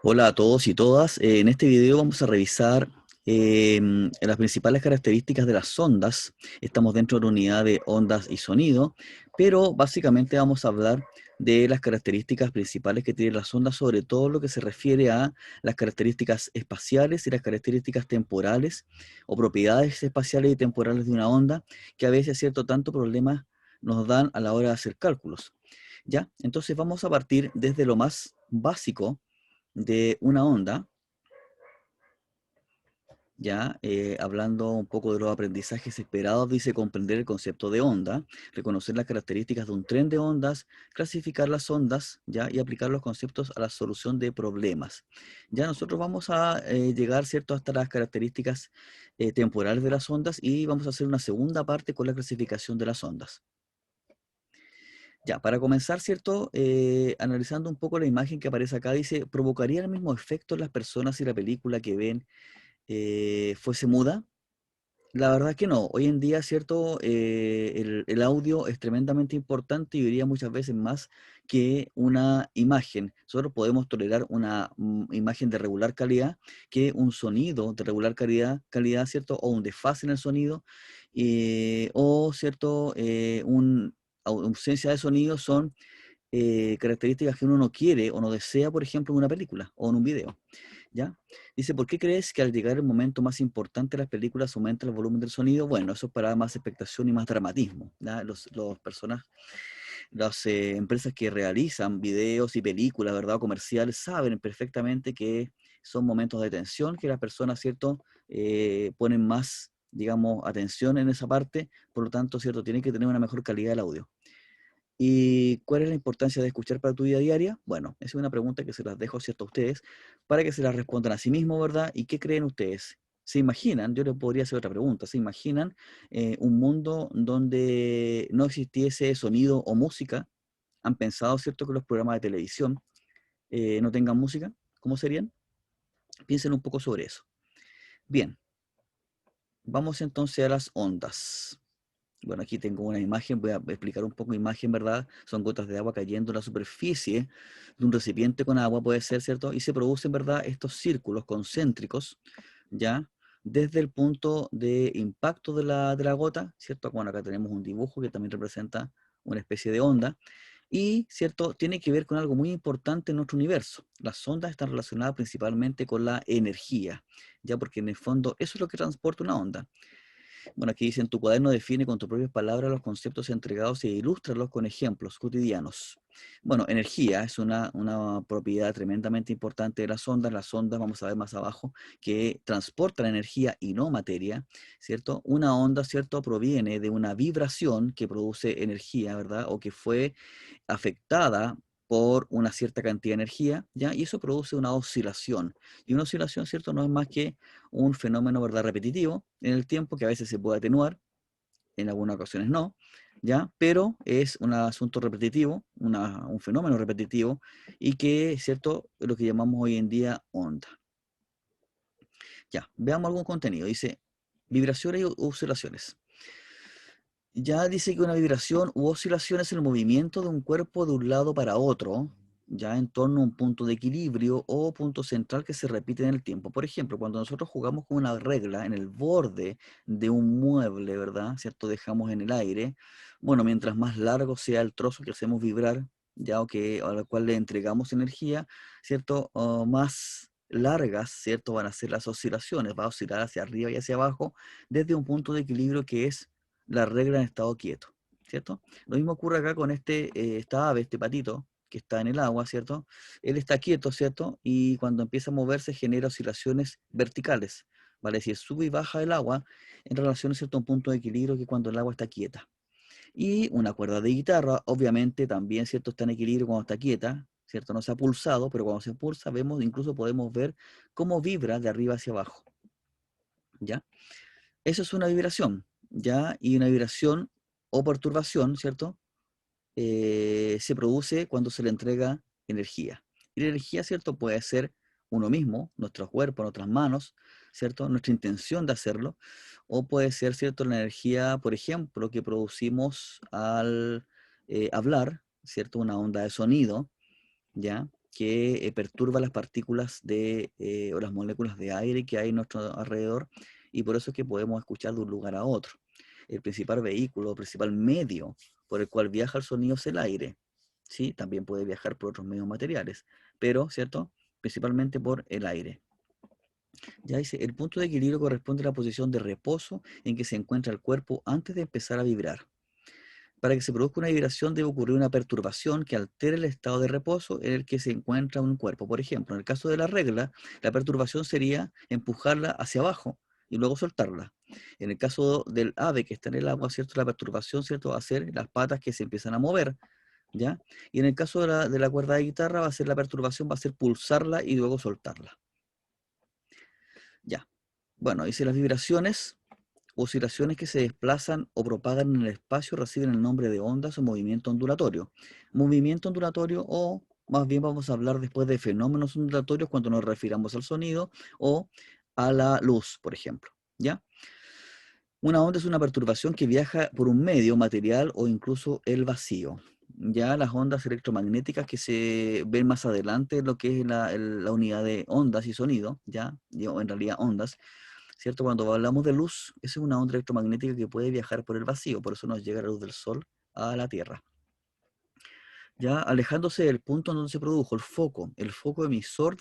Hola a todos y todas. En este video vamos a revisar las principales características de las ondas. Estamos dentro de la unidad de ondas y sonido, pero básicamente vamos a hablar de las características principales que tienen las ondas, sobre todo lo que se refiere a las características espaciales y las características temporales o propiedades espaciales y temporales de una onda, que a veces, cierto, tanto problemas nos dan a la hora de hacer cálculos. ¿Ya? Entonces vamos a partir desde lo más básico de una onda, ya hablando un poco de los aprendizajes esperados, dice comprender el concepto de onda, reconocer las características de un tren de ondas, clasificar las ondas, ya, y aplicar los conceptos a la solución de problemas. Ya nosotros vamos a llegar, ¿cierto?, hasta las características temporales de las ondas y vamos a hacer una segunda parte con la clasificación de las ondas. Ya, para comenzar, ¿cierto? Analizando un poco la imagen que aparece acá, dice, ¿provocaría el mismo efecto en las personas si la película que ven fuese muda? La verdad que no. Hoy en día, ¿cierto? El audio es tremendamente importante y diría muchas veces más que una imagen. Nosotros podemos tolerar una imagen de regular calidad que un sonido de regular calidad, ¿cierto? O un desfase en el sonido, o, ¿cierto? Ausencia de sonido son características que uno no quiere o no desea, por ejemplo, en una película o en un video. ¿Ya? Dice, ¿por qué crees que al llegar el momento más importante de las películas aumenta el volumen del sonido? Bueno, eso es para más expectación y más dramatismo. ¿Ya? Los personas, las empresas que realizan videos y películas, ¿verdad? O comerciales, saben perfectamente que son momentos de tensión, que las personas, ¿cierto? Ponen más, digamos, atención en esa parte, por lo tanto, ¿cierto? Tienen que tener una mejor calidad del audio. ¿Y cuál es la importancia de escuchar para tu vida diaria? Bueno, esa es una pregunta que se las dejo, ¿cierto?, a ustedes, para que se las respondan a sí mismos, ¿verdad? ¿Y qué creen ustedes? ¿Se imaginan? Yo les podría hacer otra pregunta. ¿Se imaginan un mundo donde no existiese sonido o música? ¿Han pensado, cierto, que los programas de televisión no tengan música? ¿Cómo serían? Piensen un poco sobre eso. Bien, vamos entonces a las ondas. Bueno, aquí tengo una imagen, voy a explicar un poco imagen, ¿verdad? Son gotas de agua cayendo en la superficie de un recipiente con agua, puede ser, ¿cierto? Y se producen, ¿verdad?, estos círculos concéntricos, ¿ya? Desde el punto de impacto de la gota, ¿cierto? Bueno, acá tenemos un dibujo que también representa una especie de onda. Y, ¿cierto?, tiene que ver con algo muy importante en nuestro universo. Las ondas están relacionadas principalmente con la energía, ¿ya? Porque en el fondo eso es lo que transporta una onda. Bueno, aquí dice, en tu cuaderno define con tus propias palabras los conceptos entregados e ilústralos con ejemplos cotidianos. Bueno, energía es una propiedad tremendamente importante de las ondas. Las ondas, vamos a ver más abajo, que transportan energía y no materia, ¿cierto? Una onda, ¿cierto?, proviene de una vibración que produce energía, ¿verdad? O que fue afectada por una cierta cantidad de energía, ¿ya? Y eso produce una oscilación. Y una oscilación, ¿cierto?, no es más que un fenómeno, ¿verdad?, repetitivo en el tiempo, que a veces se puede atenuar, en algunas ocasiones no, ¿ya? Pero es un asunto repetitivo, un fenómeno repetitivo, y que, ¿cierto?, es lo que llamamos hoy en día onda. Ya, veamos algún contenido. Dice, vibraciones y oscilaciones. Ya dice que una vibración u oscilación es el movimiento de un cuerpo de un lado para otro, ya en torno a un punto de equilibrio o punto central que se repite en el tiempo. Por ejemplo, cuando nosotros jugamos con una regla en el borde de un mueble, ¿verdad? ¿Cierto? Dejamos en el aire. Bueno, mientras más largo sea el trozo que hacemos vibrar, ya o que al cual le entregamos energía, ¿cierto? Más largas, ¿cierto? Van a ser las oscilaciones, va a oscilar hacia arriba y hacia abajo desde un punto de equilibrio que es la regla en estado quieto, ¿cierto? Lo mismo ocurre acá con esta ave, este patito, que está en el agua, ¿cierto? Él está quieto, ¿cierto? Y cuando empieza a moverse genera oscilaciones verticales, ¿vale? Es decir, sube y baja el agua en relación, ¿cierto?, a un punto de equilibrio que cuando el agua está quieta. Y una cuerda de guitarra, obviamente, también, ¿cierto?, está en equilibrio cuando está quieta, ¿cierto? No se ha pulsado, pero cuando se pulsa, incluso podemos ver cómo vibra de arriba hacia abajo, ¿ya? Eso es una vibración, ¿ya? Y una vibración o perturbación, ¿cierto? Se produce cuando se le entrega energía. Y la energía, ¿cierto?, puede ser uno mismo, nuestro cuerpo, nuestras manos, ¿cierto? Nuestra intención de hacerlo. O puede ser, ¿cierto?, la energía, por ejemplo, que producimos al hablar, ¿cierto? Una onda de sonido, ¿ya? que perturba las partículas o las moléculas de aire que hay en nuestro alrededor, y por eso es que podemos escuchar de un lugar a otro. El principal vehículo, el principal medio por el cual viaja el sonido es el aire. ¿Sí? También puede viajar por otros medios materiales, pero, ¿cierto? Principalmente por el aire. Ya dice, el punto de equilibrio corresponde a la posición de reposo en que se encuentra el cuerpo antes de empezar a vibrar. Para que se produzca una vibración debe ocurrir una perturbación que altere el estado de reposo en el que se encuentra un cuerpo. Por ejemplo, en el caso de la regla, la perturbación sería empujarla hacia abajo y luego soltarla. En el caso del ave que está en el agua, ¿cierto? La perturbación, ¿cierto? Va a ser las patas que se empiezan a mover, ¿ya? Y en el caso de la cuerda de guitarra, va a ser la perturbación, va a ser pulsarla y luego soltarla. Ya. Bueno, dice las vibraciones, oscilaciones que se desplazan o propagan en el espacio reciben el nombre de ondas o movimiento ondulatorio. Movimiento ondulatorio, o más bien vamos a hablar después de fenómenos ondulatorios cuando nos refiramos al sonido o a la luz, por ejemplo. ¿Ya? Una onda es una perturbación que viaja por un medio, material o incluso el vacío. Ya las ondas electromagnéticas que se ven más adelante, lo que es la unidad de ondas y sonido, ya, o en realidad ondas, ¿cierto? Cuando hablamos de luz, esa es una onda electromagnética que puede viajar por el vacío, por eso nos llega la luz del sol a la Tierra. Ya alejándose del punto en donde se produjo el foco emisor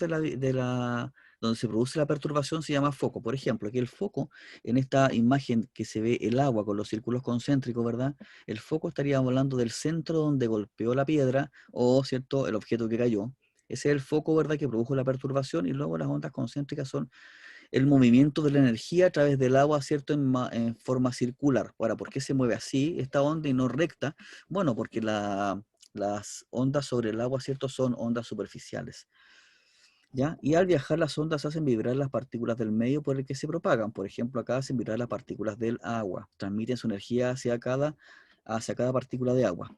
donde se produce la perturbación se llama foco. Por ejemplo, aquí el foco, en esta imagen que se ve el agua con los círculos concéntricos, ¿verdad? El foco estaría hablando del centro donde golpeó la piedra o, ¿cierto?, el objeto que cayó. Ese es el foco, ¿verdad?, que produjo la perturbación, y luego las ondas concéntricas son el movimiento de la energía a través del agua, ¿cierto?, en forma circular. Ahora, ¿por qué se mueve así esta onda y no recta? Bueno, porque las ondas sobre el agua, ¿cierto?, son ondas superficiales. ¿Ya? Y al viajar las ondas hacen vibrar las partículas del medio por el que se propagan. Por ejemplo, acá hacen vibrar las partículas del agua. Transmiten su energía hacia cada partícula de agua.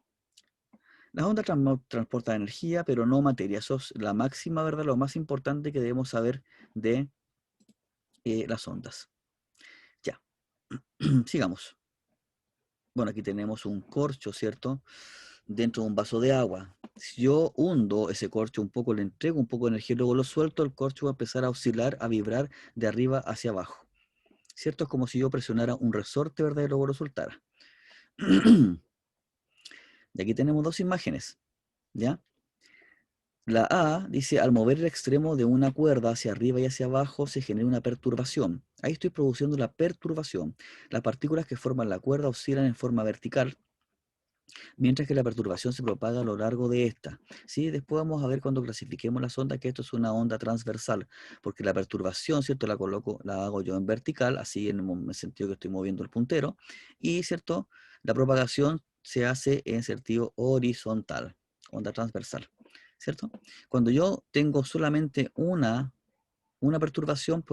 Las ondas transportan energía, pero no materia. Eso es la máxima, ¿verdad? Lo más importante que debemos saber de las ondas. Ya. Sigamos. Bueno, aquí tenemos un corcho, ¿cierto? Dentro de un vaso de agua. Si yo hundo ese corcho un poco, le entrego un poco de energía y luego lo suelto, el corcho va a empezar a oscilar, a vibrar de arriba hacia abajo. ¿Cierto? Es como si yo presionara un resorte, ¿verdad? Y luego lo soltara. Y aquí tenemos dos imágenes, ¿ya? La A dice, al mover el extremo de una cuerda hacia arriba y hacia abajo se genera una perturbación. Ahí estoy produciendo la perturbación. Las partículas que forman la cuerda oscilan en forma vertical, mientras que la perturbación se propaga a lo largo de esta. ¿Sí? Después vamos a ver cuando clasifiquemos las ondas que esto es una onda transversal, porque la perturbación, ¿cierto?, la hago yo en vertical, así en el sentido que estoy moviendo el puntero, y, ¿cierto?, la propagación se hace en sentido horizontal, onda transversal, ¿cierto? Cuando yo tengo solamente una perturbación,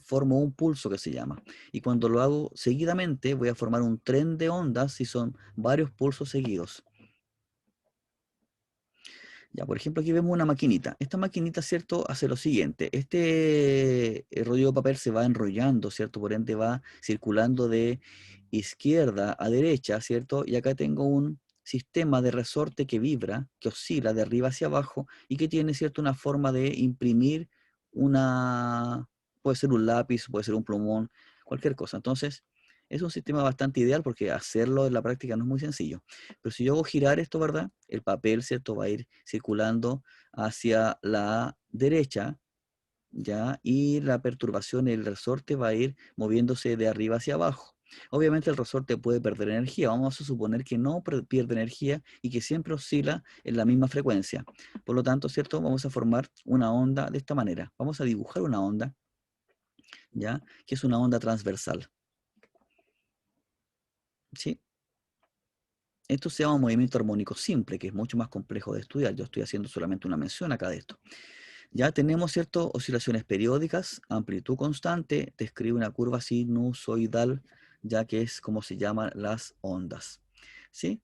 formo un pulso que se llama. Y cuando lo hago seguidamente, voy a formar un tren de ondas si son varios pulsos seguidos. Ya, por ejemplo, aquí vemos una maquinita. Esta maquinita, ¿cierto?, hace lo siguiente. Este rollo de papel se va enrollando, ¿cierto? Por ende va circulando de izquierda a derecha, ¿cierto? Y acá tengo un sistema de resorte que vibra, que oscila de arriba hacia abajo y que tiene, ¿cierto?, una forma de imprimir puede ser un lápiz, puede ser un plumón, cualquier cosa. Entonces, es un sistema bastante ideal porque hacerlo en la práctica no es muy sencillo. Pero si yo hago girar esto, ¿verdad? El papel, ¿cierto?, va a ir circulando hacia la derecha, ¿ya? Y la perturbación del resorte va a ir moviéndose de arriba hacia abajo. Obviamente el resorte puede perder energía. Vamos a suponer que no pierde energía y que siempre oscila en la misma frecuencia. Por lo tanto, ¿cierto?, vamos a formar una onda de esta manera. Vamos a dibujar una onda, ¿ya?, que es una onda transversal. ¿Sí? Esto se llama movimiento armónico simple, que es mucho más complejo de estudiar. Yo estoy haciendo solamente una mención acá de esto. Ya tenemos, ¿cierto?, oscilaciones periódicas, amplitud constante, describe una curva sinusoidal, ya que es como se llaman las ondas. ¿Sí?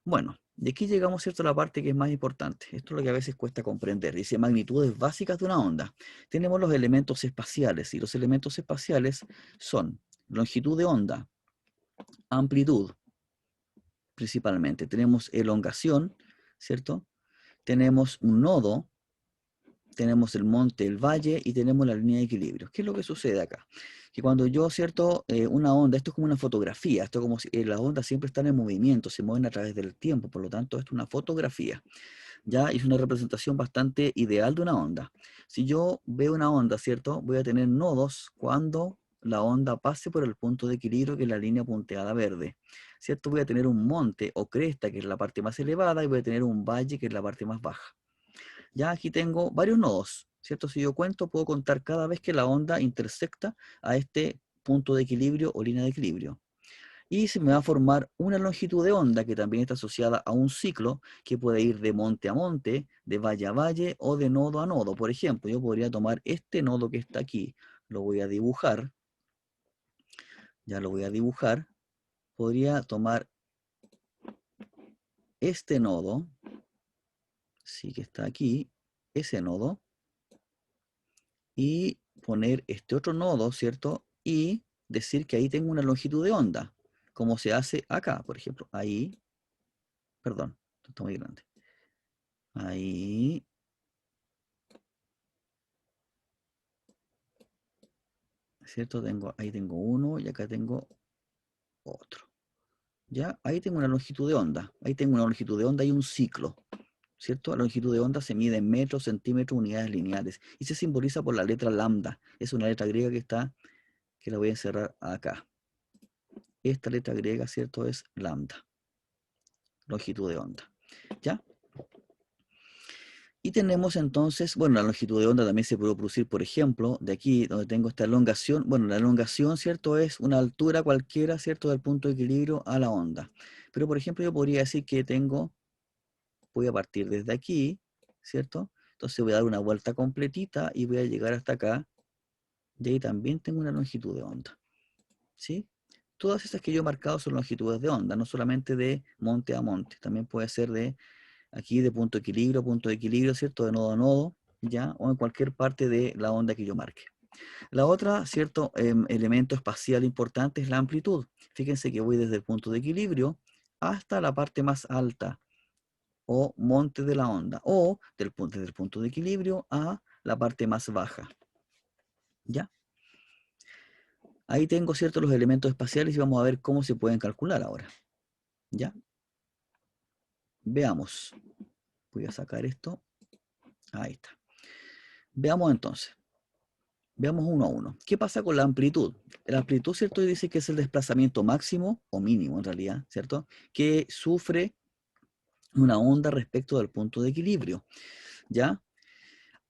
Bueno, de aquí llegamos, ¿cierto?, a la parte que es más importante. Esto es lo que a veces cuesta comprender. Dice magnitudes básicas de una onda. Tenemos los elementos espaciales, y los elementos espaciales son longitud de onda, amplitud, principalmente. Tenemos elongación, ¿cierto? tenemos un nodo, tenemos el monte, el valle y tenemos la línea de equilibrio. ¿Qué es lo que sucede acá? Que cuando yo, ¿cierto? Una onda, esto es como una fotografía, esto es como si las ondas siempre están en movimiento, se mueven a través del tiempo, por lo tanto esto es una fotografía. Ya es una representación bastante ideal de una onda. Si yo veo una onda, ¿cierto? Voy a tener nodos cuando la onda pase por el punto de equilibrio, que es la línea punteada verde. ¿Cierto? Voy a tener un monte o cresta, que es la parte más elevada, y voy a tener un valle, que es la parte más baja. Ya aquí tengo varios nodos, ¿cierto? Si yo cuento, puedo contar cada vez que la onda intersecta a este punto de equilibrio o línea de equilibrio. Y se me va a formar una longitud de onda que también está asociada a un ciclo que puede ir de monte a monte, de valle a valle o de nodo a nodo. Por ejemplo, yo podría tomar este nodo que está aquí, lo voy a dibujar, ya lo voy a dibujar. Podría tomar este nodo, sí que está aquí, ese nodo, y poner este otro nodo, ¿cierto? Y decir que ahí tengo una longitud de onda, como se hace acá, por ejemplo. Ahí, perdón, esto está muy grande. Ahí, ¿cierto? Ahí tengo uno y acá tengo otro. ¿Ya? Ahí tengo una longitud de onda. Ahí tengo una longitud de onda y un ciclo. ¿Cierto? La longitud de onda se mide en metros, centímetros, unidades lineales. Y se simboliza por la letra lambda. Es una letra griega que la voy a encerrar acá. Esta letra griega, ¿cierto? Es lambda. Longitud de onda. ¿Ya? Y tenemos entonces, bueno, la longitud de onda también se puede producir, por ejemplo, de aquí donde tengo esta elongación. Bueno, la elongación, ¿cierto? Es una altura cualquiera, ¿cierto? Del punto de equilibrio a la onda. Pero, por ejemplo, yo podría decir que voy a partir desde aquí, ¿cierto? Entonces voy a dar una vuelta completita y voy a llegar hasta acá. Y ahí también tengo una longitud de onda, ¿sí? Todas esas que yo he marcado son longitudes de onda, no solamente de monte a monte. También puede ser de aquí de punto de equilibrio, ¿cierto? De nodo a nodo, ¿ya? O en cualquier parte de la onda que yo marque. La otra, ¿cierto? Elemento espacial importante es la amplitud. Fíjense que voy desde el punto de equilibrio hasta la parte más alta o monte de la onda, o desde el punto de equilibrio a la parte más baja, ¿ya? Ahí tengo, ¿cierto? Los elementos espaciales y vamos a ver cómo se pueden calcular ahora, ¿ya? Veamos. Voy a sacar esto. Ahí está. Veamos entonces. Veamos uno a uno. ¿Qué pasa con la amplitud? La amplitud, ¿cierto? Dice que es el desplazamiento máximo o mínimo en realidad, ¿cierto? Que sufre una onda respecto del punto de equilibrio, ¿ya?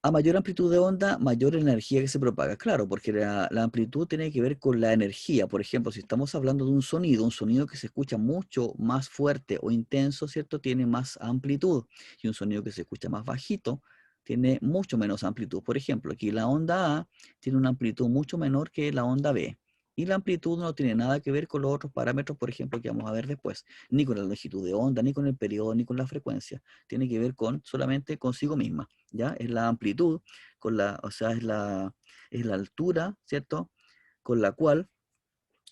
A mayor amplitud de onda, mayor energía que se propaga. Claro, porque la amplitud tiene que ver con la energía. Por ejemplo, si estamos hablando de un sonido que se escucha mucho más fuerte o intenso, ¿cierto? Tiene más amplitud. Y un sonido que se escucha más bajito tiene mucho menos amplitud. Por ejemplo, aquí la onda A tiene una amplitud mucho menor que la onda B. Y la amplitud no tiene nada que ver con los otros parámetros, por ejemplo, que vamos a ver después. Ni con la longitud de onda, ni con el periodo, ni con la frecuencia. Tiene que ver solamente consigo misma. ¿Ya? Es la amplitud, o sea, es la altura, ¿cierto? Con la cual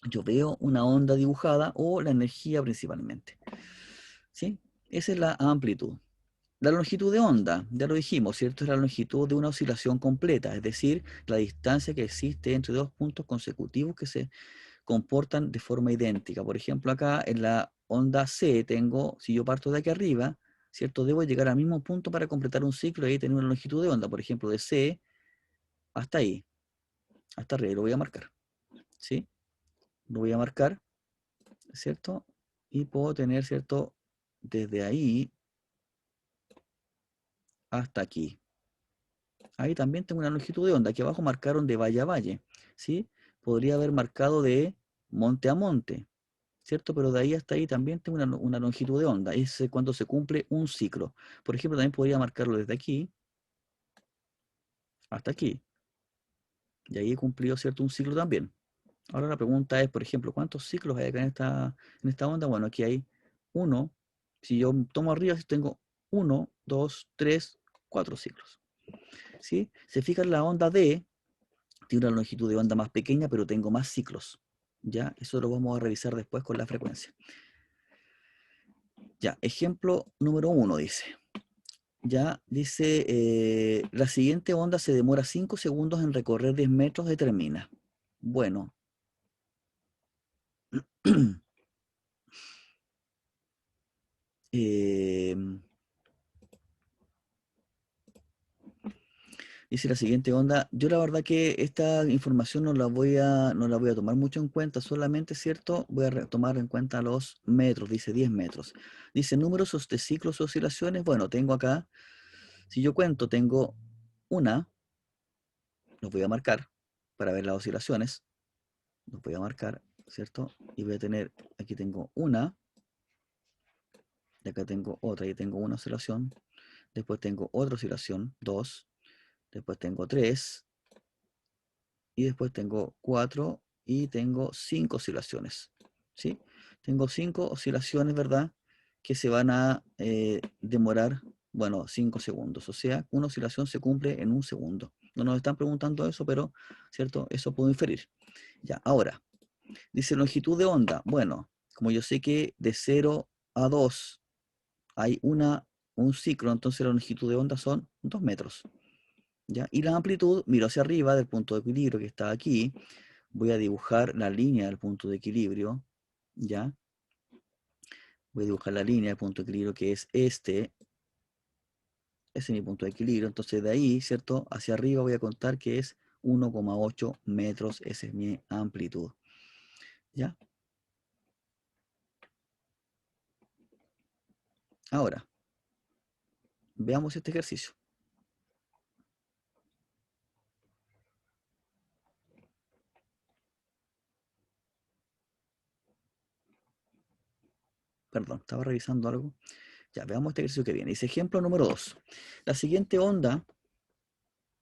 yo veo una onda dibujada o la energía principalmente, ¿sí? Esa es la amplitud. La longitud de onda, ya lo dijimos, ¿cierto? Es la longitud de una oscilación completa, es decir, la distancia que existe entre dos puntos consecutivos que se comportan de forma idéntica. Por ejemplo, acá en la onda C tengo, si yo parto de aquí arriba, ¿cierto? Debo llegar al mismo punto para completar un ciclo y ahí tener una longitud de onda, por ejemplo, de C hasta ahí, hasta arriba, y lo voy a marcar, ¿sí? Lo voy a marcar, ¿cierto? Y puedo tener, ¿cierto? Desde ahí hasta aquí. Ahí también tengo una longitud de onda. Aquí abajo marcaron de valle a valle, ¿sí? Podría haber marcado de monte a monte, ¿cierto? Pero de ahí hasta ahí también tengo una longitud de onda. Es cuando se cumple un ciclo. Por ejemplo, también podría marcarlo desde aquí hasta aquí. Y ahí he cumplido, ¿cierto? Un ciclo también. Ahora la pregunta es, por ejemplo, ¿cuántos ciclos hay acá en esta onda? Bueno, aquí hay uno. Si yo tomo arriba, tengo uno, dos, tres, cuatro ciclos. ¿Sí? Se fijan, la onda D tiene una longitud de onda más pequeña, pero tengo más ciclos. ¿Ya? Eso lo vamos a revisar después con la frecuencia. Ya, ejemplo número 1 dice. Ya dice, la siguiente onda se demora 5 segundos en recorrer 10 metros, determina. Bueno, em, dice la siguiente onda. Yo la verdad que esta información no la voy a tomar mucho en cuenta, solamente, ¿cierto? Voy a tomar en cuenta los metros, dice 10 metros. Dice números de ciclos o oscilaciones. Bueno, tengo acá, si yo cuento, tengo una, los voy a marcar para ver las oscilaciones. Los voy a marcar, ¿cierto? Y voy a tener, aquí tengo una, y acá tengo otra, y tengo una oscilación. Después tengo otra oscilación, dos. Después tengo tres. Y después tengo 4 y tengo 5 oscilaciones, ¿sí? Tengo 5 oscilaciones, ¿verdad? Que se van a demorar, bueno, 5 segundos. O sea, una oscilación se cumple en un segundo. No nos están preguntando eso, pero, ¿cierto? Eso puedo inferir. Ya, ahora, dice longitud de onda. Bueno, como yo sé que de 0 a 2 hay un ciclo, entonces la longitud de onda son 2 metros. ¿Ya? Y la amplitud, miro hacia arriba del punto de equilibrio que está aquí, voy a dibujar la línea del punto de equilibrio, ¿ya? Voy a dibujar la línea del punto de equilibrio que es este, ese es mi punto de equilibrio, entonces de ahí, ¿cierto? Hacia arriba voy a contar que es 1,8 metros, esa es mi amplitud, ¿ya? Ahora, veamos este ejercicio. Perdón, estaba revisando algo. Ya, veamos este ejercicio que viene. Dice ejemplo número 2. La siguiente onda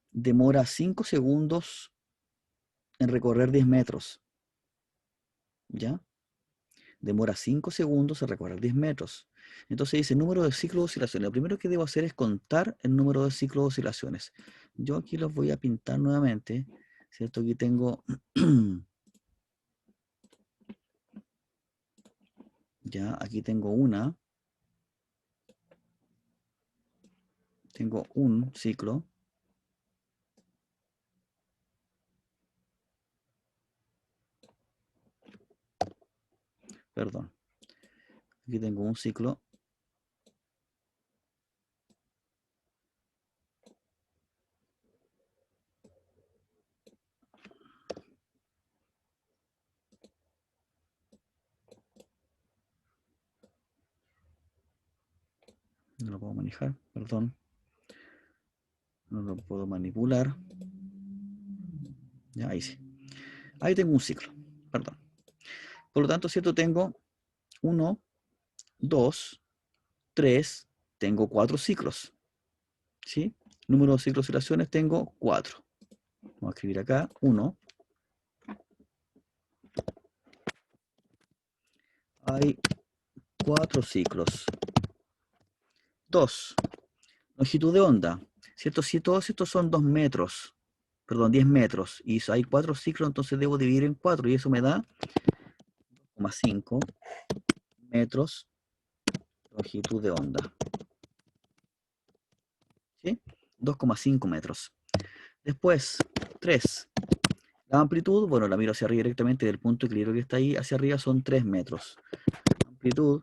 demora 5 segundos en recorrer 10 metros, ¿ya? Demora 5 segundos en recorrer 10 metros. Entonces dice número de ciclos de oscilaciones. Lo primero que debo hacer es contar el número de ciclos de oscilaciones. Yo aquí los voy a pintar nuevamente, ¿cierto? Aquí tengo, ya, aquí tengo un ciclo, perdón, aquí tengo un ciclo, no lo puedo manejar, perdón, no lo puedo manipular, ya, ahí sí. Ahí tengo un ciclo, perdón. Por lo tanto, ¿cierto? Tengo uno, 2, 3, tengo 4 ciclos, ¿sí? Número de ciclos de oscilaciones tengo 4. Vamos a escribir acá 1. Hay 4 ciclos. 2. Longitud de onda. ¿Cierto? Si todos estos son 2 metros, perdón, 10 metros, y hay 4 ciclos, entonces debo dividir en 4, y eso me da 2,5 metros longitud de onda. ¿Sí? 2,5 metros. Después, 3. La amplitud, bueno, la miro hacia arriba directamente del punto de equilibrio que está ahí, hacia arriba son 3 metros. Amplitud,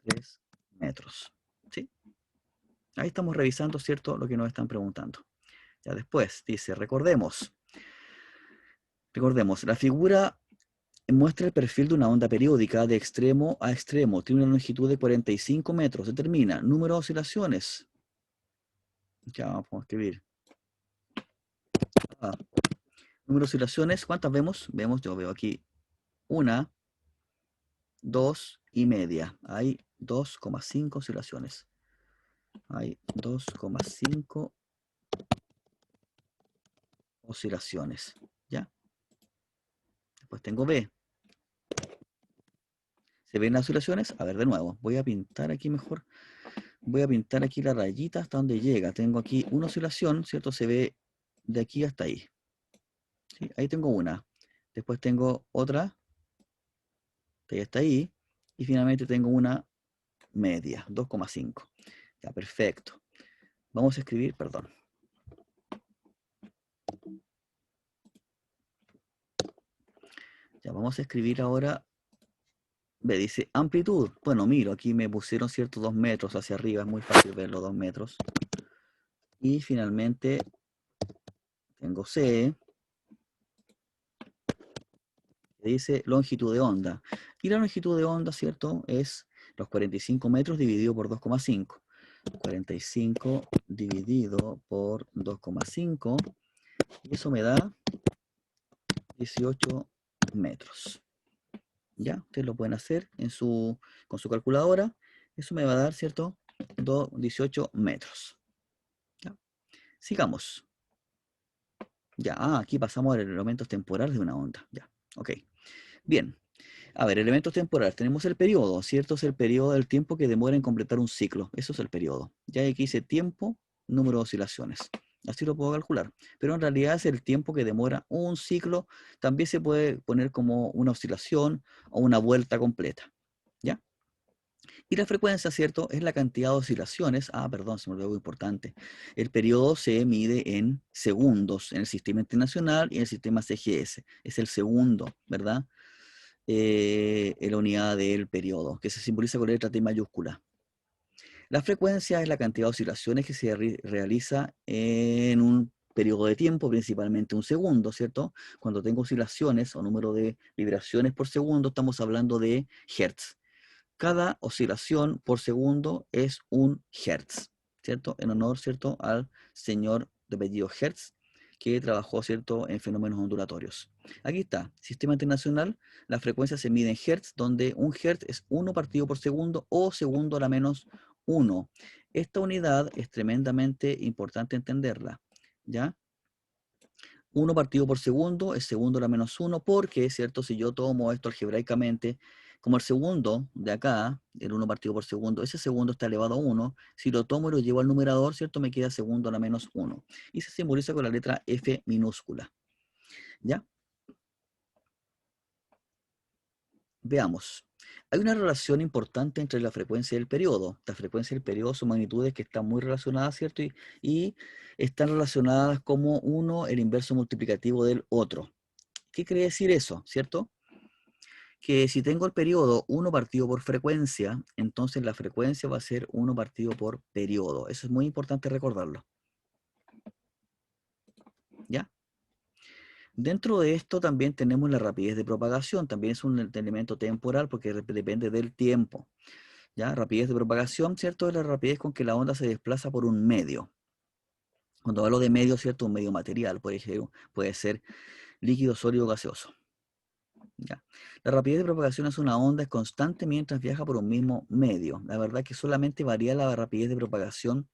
3 metros. ¿Sí? Ahí estamos revisando, ¿cierto?, lo que nos están preguntando. Ya después dice, recordemos, la figura muestra el perfil de una onda periódica de extremo a extremo. Tiene una longitud de 45 metros. Determina número de oscilaciones. Ya vamos a escribir. Ah, número de oscilaciones, ¿cuántas vemos? Yo veo aquí una, 2 y media. Hay 2,5 oscilaciones. Hay 2,5 oscilaciones. ¿Ya? Después tengo B. ¿Se ven las oscilaciones? A ver, de nuevo. Voy a pintar aquí mejor. Voy a pintar aquí la rayita hasta donde llega. Tengo aquí una oscilación, ¿cierto? Se ve de aquí hasta ahí. ¿Sí? Ahí tengo una. Después tengo otra, que ya está ahí. Y finalmente tengo una media, 2,5. Ya, perfecto. Vamos a escribir, perdón. Ya, vamos a escribir ahora, ve, dice amplitud. Bueno, miro, aquí me pusieron ciertos 2 metros hacia arriba, es muy fácil ver los 2 metros. Y finalmente tengo C, que dice longitud de onda. Y la longitud de onda, ¿cierto? Es los 45 metros dividido por 2,5. 45 dividido por 2,5. Y eso me da 18 metros. ¿Ya? Ustedes lo pueden hacer con su calculadora. Eso me va a dar, ¿cierto? 18 metros. ¿Ya? Sigamos. Ya, aquí pasamos a los elementos temporales de una onda. Ya, ok. Bien. A ver, elementos temporales. Tenemos el periodo, ¿cierto? Es el periodo del tiempo que demora en completar un ciclo. Eso es el periodo. Ya aquí dice tiempo, número de oscilaciones. Así lo puedo calcular. Pero en realidad es el tiempo que demora un ciclo. También se puede poner como una oscilación o una vuelta completa. ¿Ya? Y la frecuencia, ¿cierto? Es la cantidad de oscilaciones. Ah, perdón, se me olvidó algo importante. El periodo se mide en segundos en el sistema internacional y en el sistema CGS. Es el segundo, ¿verdad? En la unidad del periodo, que se simboliza con letra T mayúscula. La frecuencia es la cantidad de oscilaciones que se realiza en un periodo de tiempo, principalmente un segundo, ¿cierto? Cuando tengo oscilaciones o número de vibraciones por segundo, estamos hablando de hertz. Cada oscilación por segundo es un hertz, ¿cierto? En honor, ¿cierto?, al señor de apellido Hertz, que trabajó, ¿cierto?, en fenómenos ondulatorios. Aquí está, sistema internacional, la frecuencia se mide en hertz, donde un hertz es 1 partido por segundo o segundo a la menos 1. Esta unidad es tremendamente importante entenderla, ¿ya? 1 partido por segundo es segundo a la menos 1, porque, ¿cierto? Si yo tomo esto algebraicamente, como el segundo de acá, el 1 partido por segundo, ese segundo está elevado a 1, si lo tomo y lo llevo al numerador, ¿cierto? Me queda segundo a la menos 1. Y se simboliza con la letra F minúscula. ¿Ya? Veamos. Hay una relación importante entre la frecuencia y el periodo. La frecuencia y el periodo son magnitudes que están muy relacionadas, ¿cierto? Y están relacionadas como uno, el inverso multiplicativo del otro. ¿Qué quiere decir eso, cierto? Que si tengo el periodo 1 partido por frecuencia, entonces la frecuencia va a ser 1 partido por periodo. Eso es muy importante recordarlo. ¿Ya? Dentro de esto también tenemos la rapidez de propagación. También es un elemento temporal porque depende del tiempo. ¿Ya? Rapidez de propagación, ¿cierto? Es la rapidez con que la onda se desplaza por un medio. Cuando hablo de medio, ¿cierto? Un medio material, por ejemplo, puede ser líquido, sólido, gaseoso. ¿Ya? La rapidez de propagación es una onda constante mientras viaja por un mismo medio. La verdad es que solamente varía la rapidez de propagación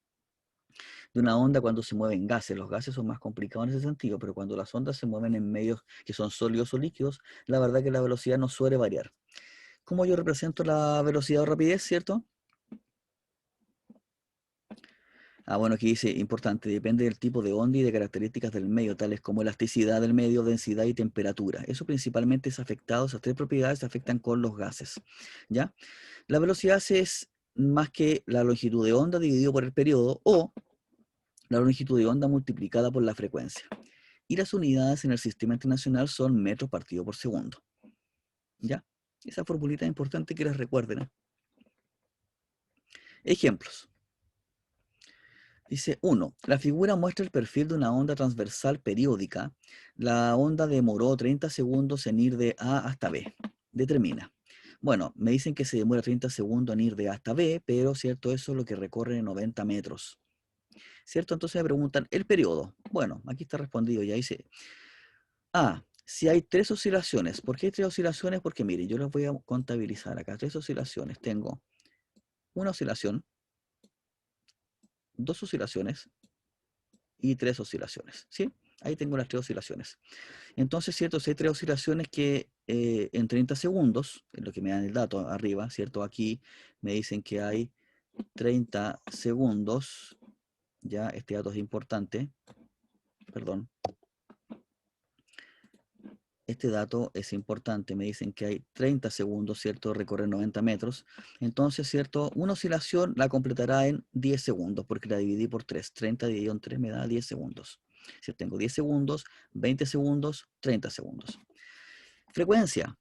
de una onda cuando se mueven gases. Los gases son más complicados en ese sentido, pero cuando las ondas se mueven en medios que son sólidos o líquidos, la verdad es que la velocidad no suele variar. ¿Cómo yo represento la velocidad o rapidez, cierto? Ah, bueno, aquí dice, importante, depende del tipo de onda y de características del medio, tales como elasticidad del medio, densidad y temperatura. Eso principalmente es afectado, esas tres propiedades se afectan con los gases, ¿ya? La velocidad es más que la longitud de onda dividido por el periodo o la longitud de onda multiplicada por la frecuencia. Y las unidades en el sistema internacional son metros partido por segundo, ¿ya? Esa formulita es importante que las recuerden, ¿eh? Ejemplos. Dice 1. La figura muestra el perfil de una onda transversal periódica. La onda demoró 30 segundos en ir de A hasta B. Determina. Bueno, me dicen que se demora 30 segundos en ir de A hasta B, pero cierto, eso es lo que recorre 90 metros. ¿Cierto? Entonces me preguntan, ¿el periodo? Bueno, aquí está respondido, ya dice. A. Si hay 3 oscilaciones. ¿Por qué hay 3 oscilaciones? Porque miren, yo las voy a contabilizar acá. 3 oscilaciones. Tengo una oscilación, 2 oscilaciones y 3 oscilaciones. ¿Sí? Ahí tengo las 3 oscilaciones. Entonces, ¿cierto? Si hay 3 oscilaciones que en 30 segundos, es lo que me dan el dato arriba, ¿cierto? Aquí me dicen que hay 30 segundos. Ya, este dato es importante. Perdón. este dato es importante. Me dicen que hay 30 segundos, ¿cierto? Recorrer 90 metros. Entonces, ¿cierto? Una oscilación la completará en 10 segundos, porque la dividí por 3. 30 dividido en 3 me da 10 segundos. Si tengo 10 segundos, 20 segundos, 30 segundos. Frecuencia.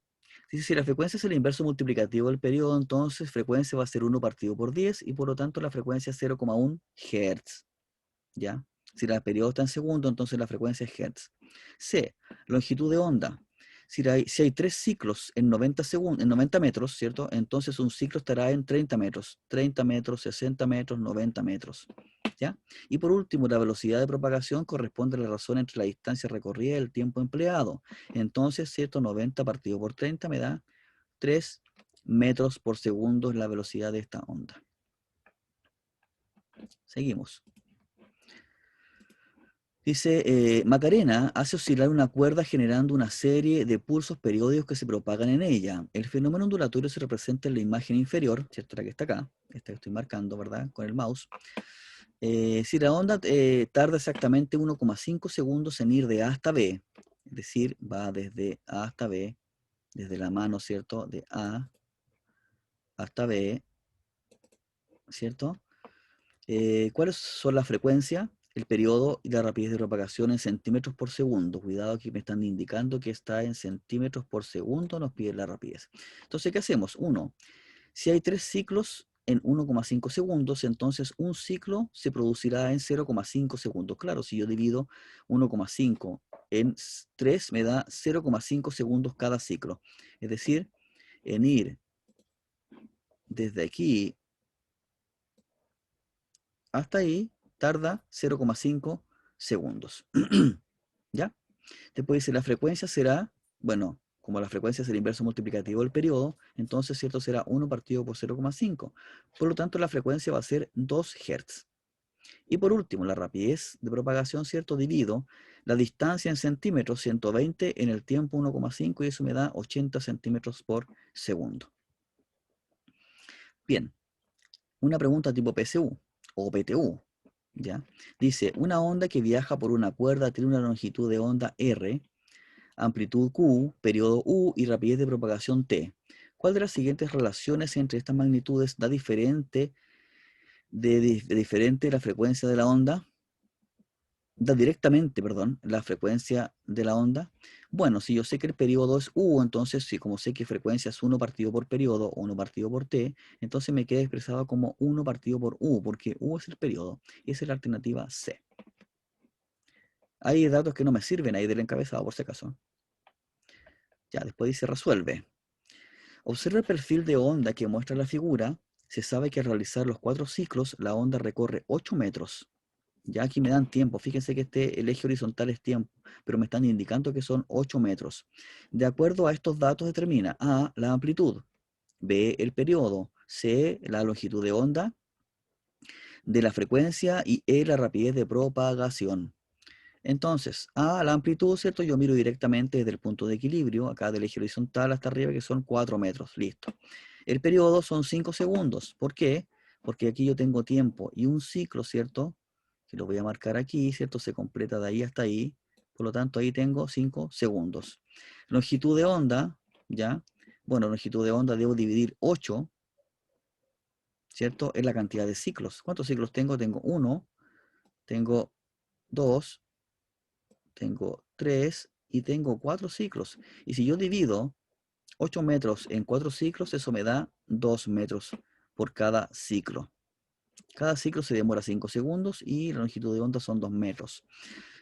Dice, si la frecuencia es el inverso multiplicativo del periodo, entonces frecuencia va a ser 1 partido por 10 y por lo tanto la frecuencia es 0,1 Hz. ¿Ya? Si el periodo está en segundo, entonces la frecuencia es Hz. C, longitud de onda. Si hay 3 ciclos en 90 metros, ¿cierto? Entonces un ciclo estará en 30 metros. 30 metros, 60 metros, 90 metros. ¿Ya? Y por último, la velocidad de propagación corresponde a la razón entre la distancia recorrida y el tiempo empleado. Entonces, ¿cierto? 90 partido por 30 me da 3 metros por segundo la velocidad de esta onda. Seguimos. Dice, Macarena hace oscilar una cuerda generando una serie de pulsos periódicos que se propagan en ella. El fenómeno ondulatorio se representa en la imagen inferior, ¿cierto? La que está acá, esta que estoy marcando, ¿verdad? Con el mouse. Si la onda tarda exactamente 1,5 segundos en ir de A hasta B, es decir, va desde A hasta B, desde la mano, ¿cierto? De A hasta B, ¿cierto? ¿Cuáles son las frecuencias, el periodo y la rapidez de propagación en centímetros por segundo? Cuidado que me están indicando que está en centímetros por segundo, nos pide la rapidez. Entonces, ¿qué hacemos? Uno, si hay 3 ciclos en 1,5 segundos, entonces un ciclo se producirá en 0,5 segundos. Claro, si yo divido 1,5 en 3, me da 0,5 segundos cada ciclo. Es decir, en ir desde aquí hasta ahí, tarda 0,5 segundos. ¿Ya? Después dice, la frecuencia será, bueno, como la frecuencia es el inverso multiplicativo del periodo, entonces, ¿cierto? Será 1 partido por 0,5. Por lo tanto, la frecuencia va a ser 2 Hz. Y por último, la rapidez de propagación, ¿cierto? Divido la distancia en centímetros, 120, en el tiempo 1,5, y eso me da 80 centímetros por segundo. Bien, una pregunta tipo PSU o PTU. ¿Ya? Dice, una onda que viaja por una cuerda tiene una longitud de onda R, amplitud Q, periodo U y rapidez de propagación T. ¿Cuál de las siguientes relaciones entre estas magnitudes da diferente la frecuencia de la onda? Da directamente, perdón, la frecuencia de la onda. Bueno, si yo sé que el periodo es U, entonces, si como sé que frecuencia es 1 partido por periodo, 1 partido por T, entonces me queda expresado como 1 partido por U, porque U es el periodo, y esa es la alternativa C. Hay datos que no me sirven ahí del encabezado, por si acaso. Ya, después dice resuelve. Observa el perfil de onda que muestra la figura. Se sabe que al realizar los 4 ciclos, la onda recorre 8 metros. Ya aquí me dan tiempo. Fíjense que el eje horizontal es tiempo, pero me están indicando que son 8 metros. De acuerdo a estos datos determina A, la amplitud, B, el periodo, C, la longitud de onda, D, la frecuencia y E, la rapidez de propagación. Entonces, A, la amplitud, ¿cierto? Yo miro directamente desde el punto de equilibrio, acá del eje horizontal hasta arriba, que son 4 metros. Listo. El periodo son 5 segundos. ¿Por qué? Porque aquí yo tengo tiempo y un ciclo, ¿cierto? Que lo voy a marcar aquí, ¿cierto? Se completa de ahí hasta ahí. Por lo tanto, ahí tengo 5 segundos. Longitud de onda, ¿ya? Bueno, longitud de onda debo dividir 8, ¿cierto? Es la cantidad de ciclos. ¿Cuántos ciclos tengo? Tengo 1, tengo 2, tengo 3 y tengo 4 ciclos. Y si yo divido 8 metros en 4 ciclos, eso me da 2 metros por cada ciclo. Cada ciclo se demora 5 segundos y la longitud de onda son 2 metros.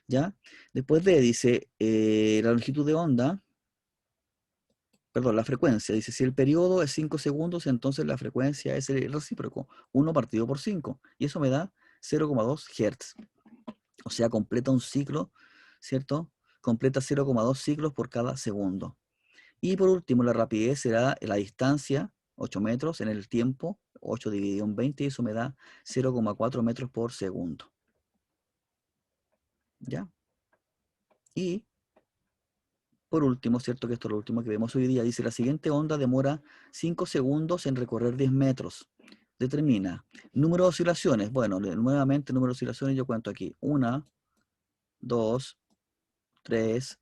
¿Ya? Después dice, la longitud de onda, perdón, la frecuencia. Dice, si el periodo es 5 segundos, entonces la frecuencia es el recíproco, 1 partido por 5. Y eso me da 0,2 Hz. O sea, completa un ciclo, ¿cierto? Completa 0,2 ciclos por cada segundo. Y por último, la rapidez será la distancia, 8 metros, en el tiempo, 8 dividido en 20, y eso me da 0,4 metros por segundo. ¿Ya? Y por último, ¿cierto? Que esto es lo último que vemos hoy día, dice, la siguiente onda demora 5 segundos en recorrer 10 metros. Determina número de oscilaciones. Bueno, nuevamente número de oscilaciones yo cuento aquí. 1, 2, 3,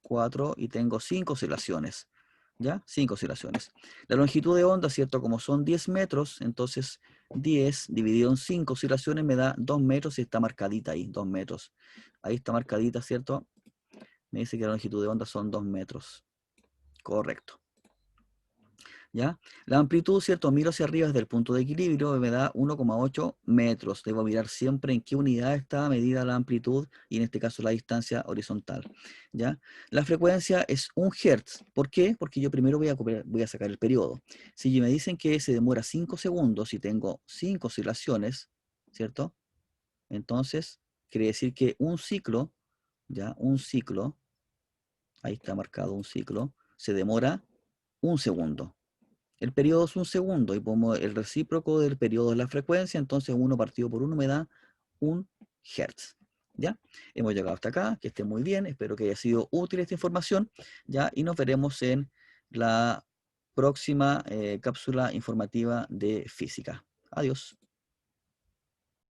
4 y tengo 5 oscilaciones. ¿Ya? 5 oscilaciones. La longitud de onda, ¿cierto? Como son 10 metros, entonces 10 dividido en 5 oscilaciones me da 2 metros y está marcadita ahí, 2 metros. Ahí está marcadita, ¿cierto? Me dice que la longitud de onda son 2 metros. Correcto. ¿Ya? La amplitud, ¿cierto? Miro hacia arriba desde el punto de equilibrio, me da 1,8 metros. Debo mirar siempre en qué unidad está medida la amplitud y en este caso la distancia horizontal. ¿Ya? La frecuencia es 1 Hz. ¿Por qué? Porque yo primero voy a sacar el periodo. Si me dicen que se demora 5 segundos y tengo 5 oscilaciones, ¿cierto? Entonces, quiere decir que un ciclo, ¿ya? Un ciclo, ahí está marcado un ciclo, se demora 1 segundo. El periodo es 1 segundo y como el recíproco del periodo es la frecuencia, entonces 1 partido por 1 me da 1 Hz. ¿Ya? Hemos llegado hasta acá, que esté muy bien, espero que haya sido útil esta información, ¿ya? Y nos veremos en la próxima cápsula informativa de física. Adiós.